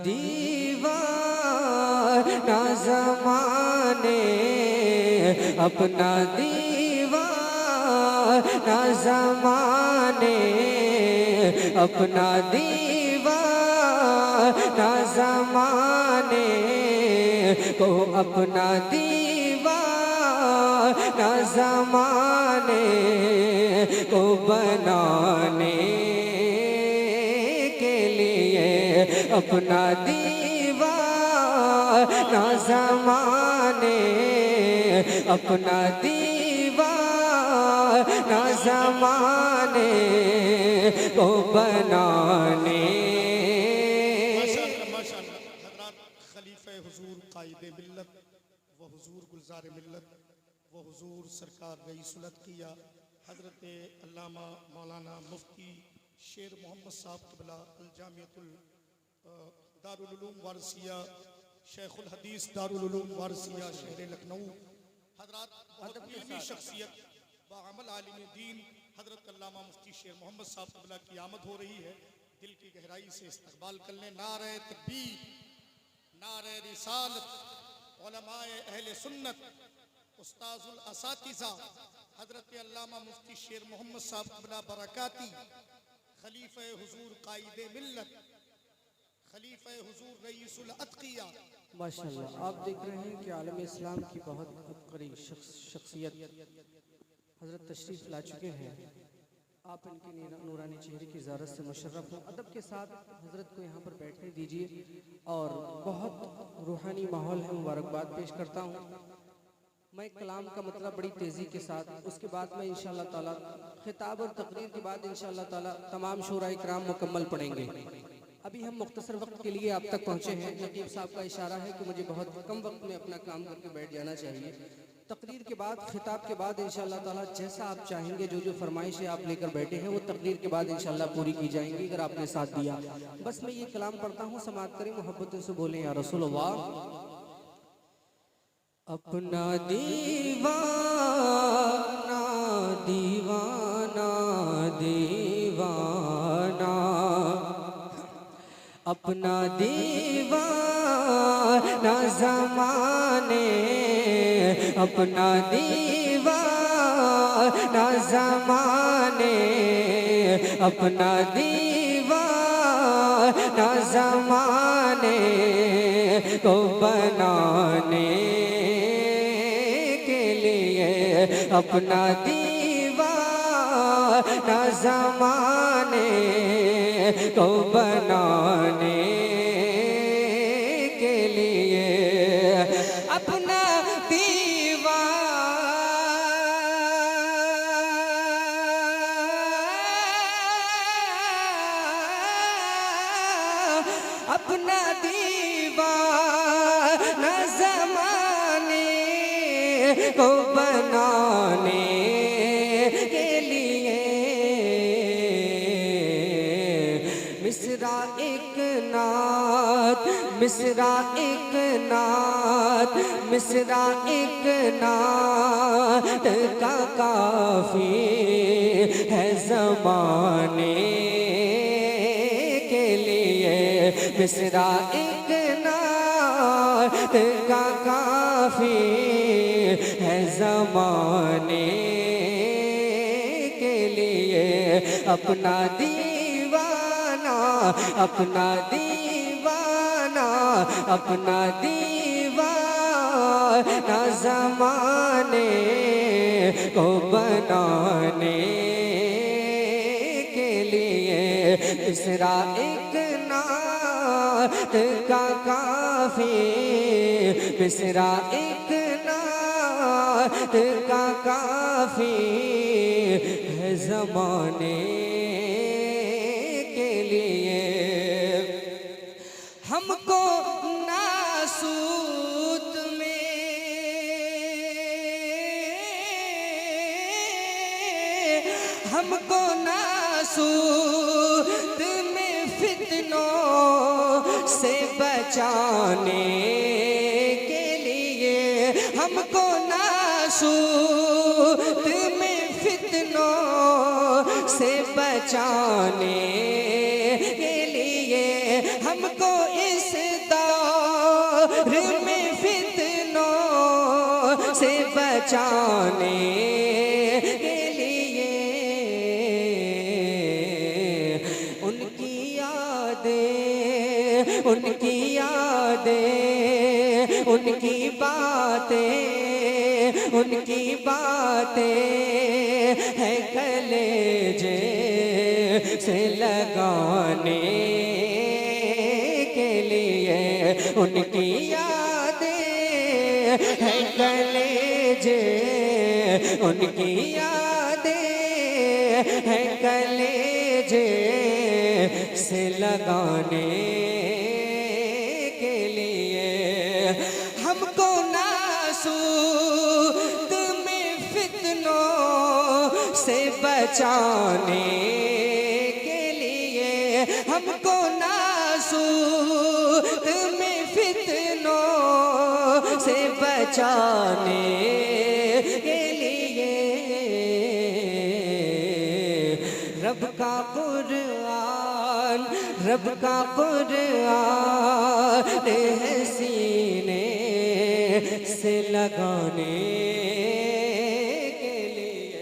दीवाना ज़माने, अपना दीवाना ज़माने, अपना दीवाना ज़माने को, अपना दीवाना ज़माने को बनाने के लिए, अपना दीवाना ज़माने, अपना दीवाना ज़माने को बनाने। खलीफे हुजूर कायदे मिल्लत व हुजूर गुलजार मिल्लत व हुजूर सरकार रईसुल अत्किया हज़रत अल्लामा मौलाना मुफ्ती शेर मोहम्मद साहब क़िबला अल जामियतुल दारुल उलूम वारसिया शेखुल हदीस दारुल उलूम वारसिया शहर लखनऊ, हज़रत बहुत इल्मी शख्सियत व अमल आलिम दीन हज़रत अल्लामा मुफ्ती शेर मोहम्मद साहब क़िबला की आमद हो रही है। दिल की गहराई से इस्तक़बाल कर लें। नारे तकबीर, नारे रिसालत, उलमाए अहले सुन्नत, उस्ताजुल असातिज़ा हज़रत अल्लामा मुफ्ती शेर मोहम्मद साहब क़िबला बरकाती, खलीफे हुजूर कायदे मिल्लत, खलीफे हुजूर रईसुल अत्किया। माशाअल्लाह, आप देख रहे हैं कि आलम इस्लाम की बहुत अबकरी शख्सियत हज़रत तशरीफ़ ला चुके हैं। आप इनके नूरानी चेहरे की ज़ारत से मुशर्रफ हो। अदब के साथ हज़रत को यहाँ पर बैठने दीजिए और बहुत रूहानी माहौल है, मुबारकबाद पेश करता हूँ। मैं कलाम का मतलब बड़ी तेज़ी के साथ, उसके बाद मैं इंशाअल्लाह ताला खिताब और तकरीर के बाद इंशाअल्लाह ताला तमाम शूरा इकराम मुकम्मल पढ़ेंगे। अभी हम मुख्तसर वक्त के लिए आप तक पहुँचे हैं। नकीब साहब का इशारा है कि मुझे बहुत कम वक्त में अपना काम करके बैठ जाना चाहिए। तकरीर के बाद, खिताब के बाद इंशाअल्लाह ताला जैसा आप चाहेंगे, जो जो फरमाइशें आप लेकर बैठे हैं वो तकरीर के बाद इंशाअल्लाह पूरी की जाएंगी, अगर आपने साथ दिया। बस मैं ये कलाम पढ़ता हूँ, समाअत करें, मोहब्बतों से बोलें या रसूलल्लाह। अपना दीवाना दीवाना दीवाना, अपना दीवाना ज़माने, अपना दीवाना ज़माने, अपना दीवाना ज़माने को बनाने के लिए, अपना दीवाना ज़माने को बनाने के लिए, अपना अपना दीवाना ज़माने को बनाने के लिए, मिसरा एक नात, मिसरा एक नात, मिसरा एक नात का काफ़ी है ज़माने के लिए, मिसरा एक नात का काफ़ी है ज़माने के लिए, अपना दीवाना, अपना दीवाना, अपना दीवाना ज़माने को बनाने के लिए, मिसरा एक नात का काफ़ी, मिसरा एक नात का काफ़ी है ज़माने के लिए। हमको नासूत में, हमको नासूत में फितनों से बचाने के लिए, हमको नासूत में फितनों से बचाने के लिए, हमको इस दौर में फितनों से बचाने के लिए उनकी यादें, उनकी यादें, उनकी बातें, उनकी बातें है कलेजे से लगाने के लिए, उनकी यादें है कलेजे, उनकी यादें है कलेजे से लगाने के लिए। हमको नासूद में फितनों से बचाने के लिए, हमको नासूद में फितनों से बचाने के लिए रब का कुरान, रब का कुरान है सीने से लगाने के लिए,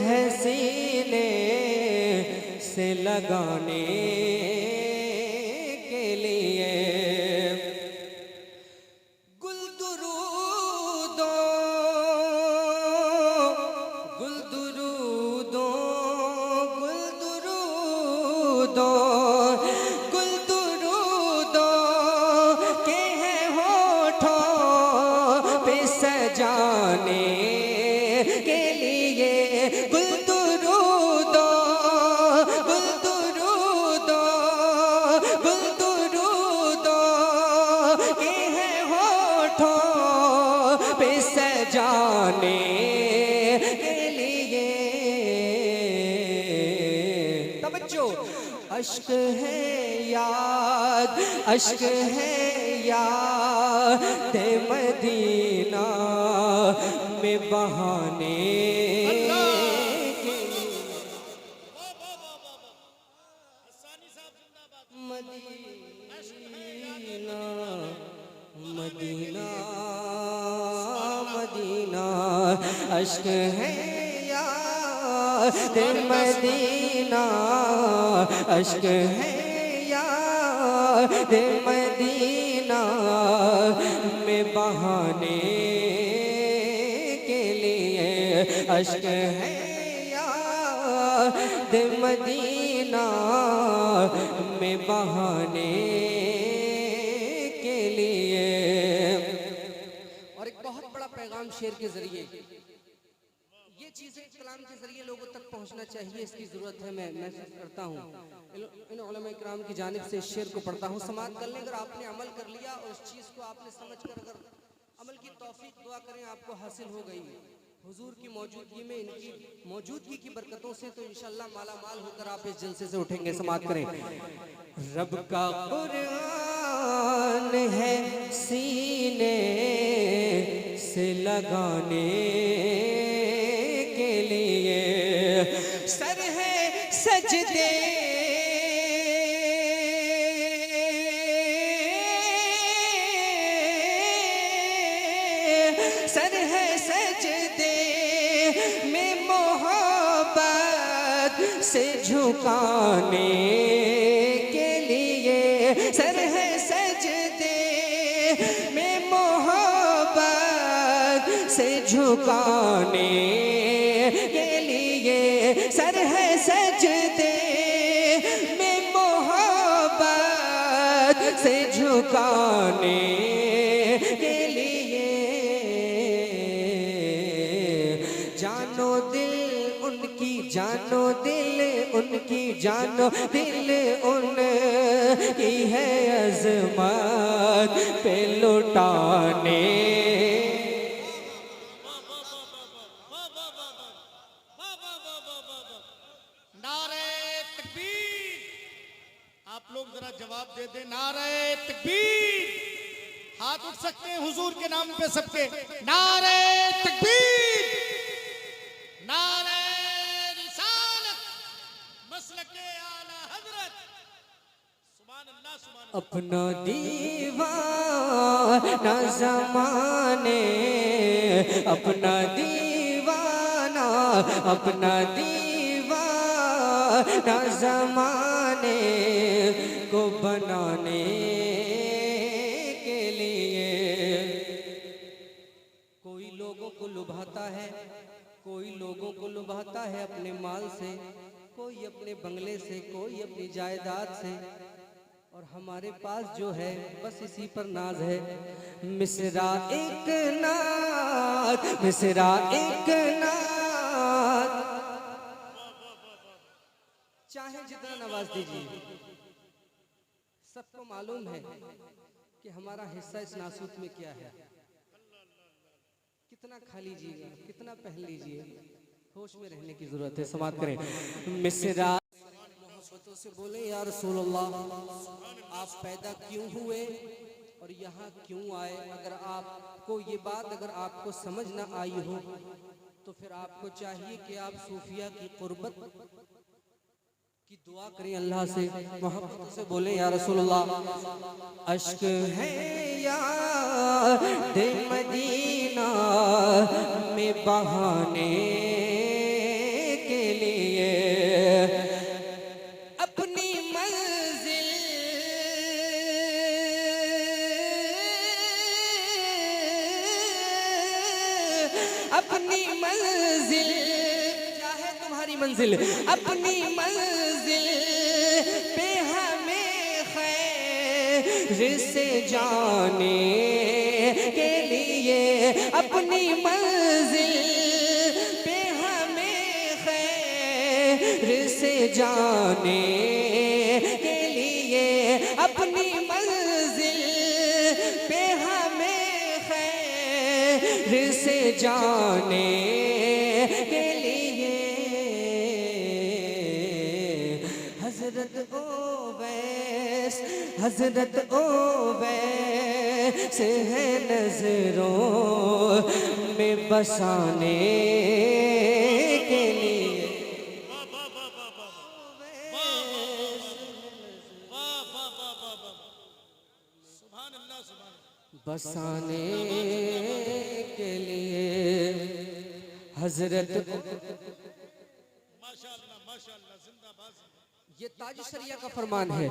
है सीने से लगाने के लिए। गुल दुरूदो, गुल दुरूदो, गुल दुरूदो, गुल दुरूदो के हैं होठों पे सजाने के लिए। गुल दुरूदो, गुल दुरूदो, गुल दुरूदो के हैं होठों पे सजाने के लिए। तवज्जो, अश्क है याद, अश्क है याद मदीना में बहाने के लिए। मदीना, मदीना, मदीना, अश्क है याद मदीना, अश्क है याद मदीना में बहाने के लिए। अश्क है याद मदीना में बहाने के लिए। और एक बहुत बड़ा पैगाम शेर के जरिए, ये चीज़ें कलाम के जरिए लोगों तक पहुंचना चाहिए, इसकी ज़रूरत है। मैं महसूस करता हूँ इन उलमा इकराम की जानिब से इस शेर को पढ़ता हूँ। समाअत कर लें, अगर आपने अमल कर लिया और उस चीज़ को आपने समझ कर अगर अमल की तौफीक दुआ करें आपको हासिल हो गई हुजूर की मौजूदगी में, इनकी मौजूदगी की बरकतों से, तो इंशाअल्लाह माला माल होकर आप इस जलसे से उठेंगे। समाअत करें। रब का कुरान है सीने से लगाने के लिए, सर है सजदे सर है सजदे में मोहब्बत से झुकाने के लिए, सर है सजदे में मोहब्बत से झुकाने के लिए, सर है सजदे में मोहब्बत से झुकाने के लिए। जानो दिल उनकी, जानो दिल उनकी, जानो दिल उनकी है अज़मत पे लुटाने। नारे तकबीर, आप लोग जरा जवाब दे दें। नारे तकबीर, हाथ उठ सकते हैं हुजूर के नाम पे सबके। नारे तकबीर, नारे रिसालत, मसलके आला हज़रत। अपना दीवाना ज़माने, अपना दीवाना, अपना दीवाना ज़माने को बनाने के लिए। कोई लोगों को लुभाता है, कोई लोगों को लुभाता है अपने माल से, कोई अपने बंगले से, कोई अपनी जायदाद से, और हमारे पास जो है बस इसी पर नाज है। मिसरा एक नाज, मिसरा एक नाज, चाहे जितना नवाज दीजिए। सबको मालूम है कि हमारा हिस्सा इस नासूत में क्या है। कितना खा लीजिएगा, कितना पहन लीजिए, होश में रहने की जरूरत है। समाप्त करें। मिसरा मोहब्बतों से बोले, या रसूल अल्लाह, आप पैदा क्यों हुए और यहाँ क्यों आए? अगर आपको ये बात अगर आपको समझ ना आई हो तो फिर आपको चाहिए कि आप सूफिया की कुर्बत की दुआ करें अल्लाह से। मोहब्बतों से बोले, या रसूल अल्लाह, अश्क है याद मदीना में बहाने के लिए, अपनी मंजिल अपनी मंजिल, क्या है तुम्हारी मंजिल? अपनी मंजिल पे हमें खैर से जाने के लिए, अपनी मंजिल पे हमें खैर से जाने के लिए, अपनी मंजिल पे हमें खैर से जाने के लिए। हजरत ओवैस, हजरत ओवैस है नजरों में बसाने के लिए। बसाने के लिए हजरत। ये ताज शरिया का फरमान है।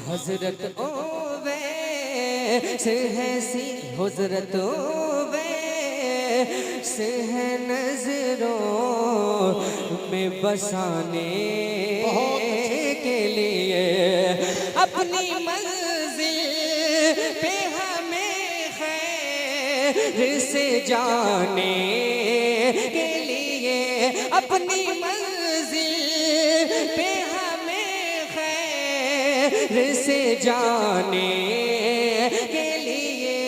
हजरत ओवैस है सी, हजरत ओवैस है नजरों में बसाने के लिए, अपनी मंजिल पे हमें खैर से जाने के लिए, अपनी मंजिल पे से जाने के लिए।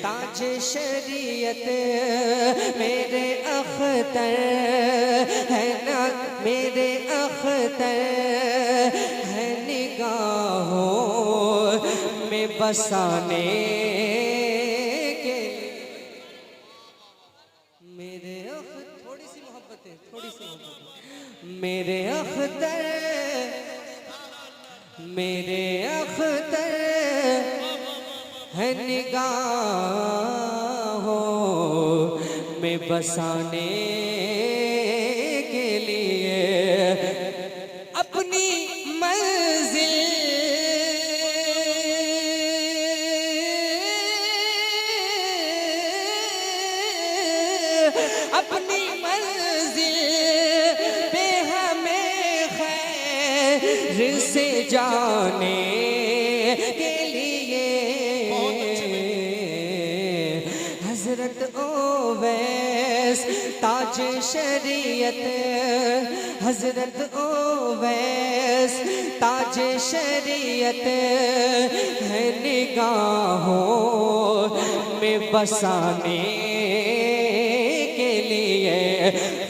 ताज शरीयत मेरे अख्तर है ना, मेरे अख्तर है निगाहों में बसाने के लिए। मेरे थोड़ी सी मोहब्बत है, थोड़ी सी मोहब्बत। मेरे अख्तर, मेरे अख्तर है निगाहों में बसाने के लिए, अपनी मंजिल अपनी मंजिल पे हमें खैर से जाने के लिए। हजरत ओवैस ताज शरीयत, हजरत ओवैस ताज शरीयत है निगाहों में बसाने के लिए।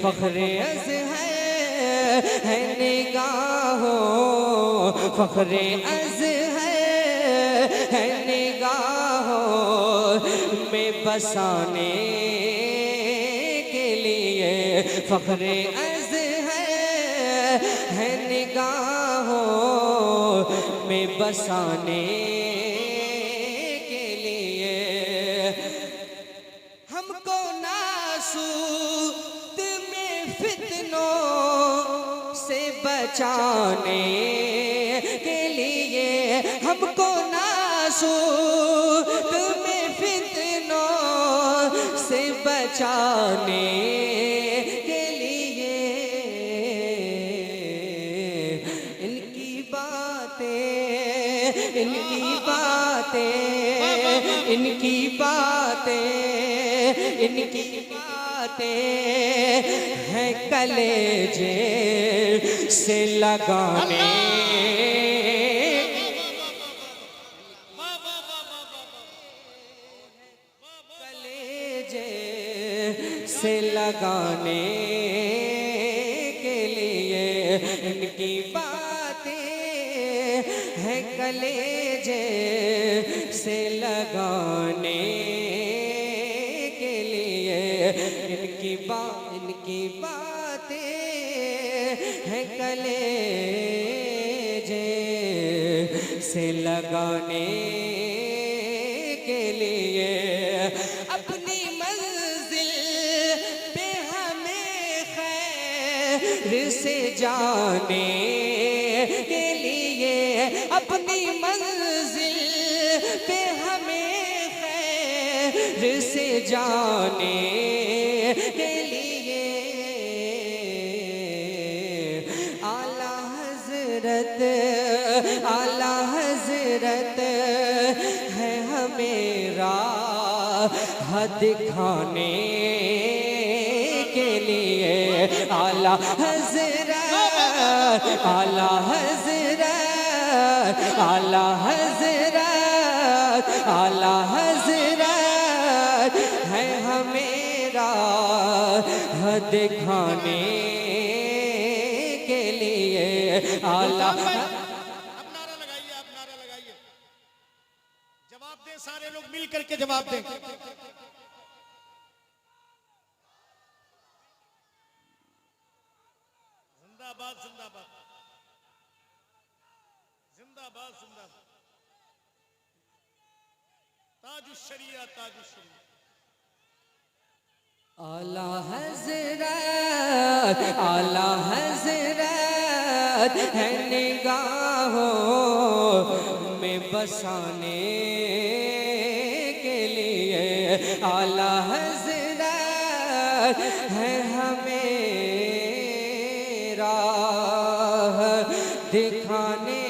फख्रे अज़हर है निगाहों, फख्रे अज़हर है निगाहों में बसाने के लिए। फख्रे अज़हर है निगाहों में बसाने के लिए, हमको नासूत में फितनों से बचाने के लिए, हमको नासूत में फितनों से बचाने के लिए, इनकी बातें इनकी बातें इनकी बातें इनकी बातें हैं कलेजे से लगाने, कलेजे से लगाने के लिए, इनकी बातें हैं कलेजे से लगाने के लिए, इनकी बातें हैं कलेजे से लगाने के लिए, अपनी मंजिल पे हमें खैर से जाने के लिए, अपनी मंजिल पे हमें खैर से जाने के लिए, आला हज़रत है हमें राह दिखाने के लिए, आला हज़रत आला हज़रत आला हज़रत आला हज़रत है हमें राह दिखाने के लिए, आला। अब नारा लगाइए, जवाब दें, सारे लोग मिल करके जवाब दें। जिंदाबाद जिंदाबाद जिंदाबाद जिंदाबाद, ताजुश्शरिया ताजुश्शरिया। आला हज़रत है निगाहों में बसाने के लिए, आला हज़रत है हमें राह दिखाने